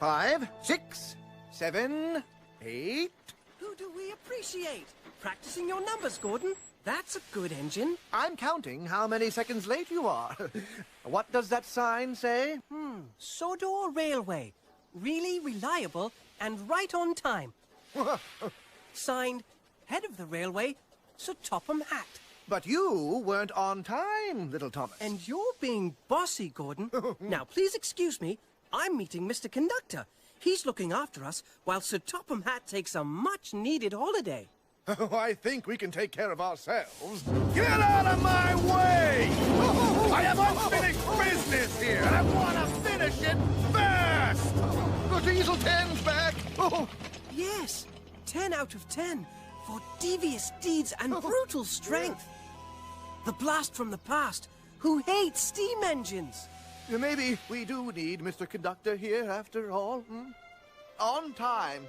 5, 6, 7, 8. Who do we appreciate? Practicing your numbers, Gordon. That's a good engine. I'm counting how many seconds late you are. What does that sign say? Sodor Railway. Really reliable and right on time. Signed, head of the railway, Sir Topham Hatt. But you weren't on time, little Thomas. And you're being bossy, Gordon. Now, please excuse me. I'm meeting Mr. Conductor. He's looking after us while Sir Topham Hatt takes a much-needed holiday. Oh, I think we can take care of ourselves. Get out of my way! I have unfinished business here, and I want to finish it first! The Diesel 10's back! Oh. Yes, 10 out of 10 for devious deeds and brutal strength. The blast from the past, who hates steam engines. Maybe we do need Mr. Conductor here after all. On time.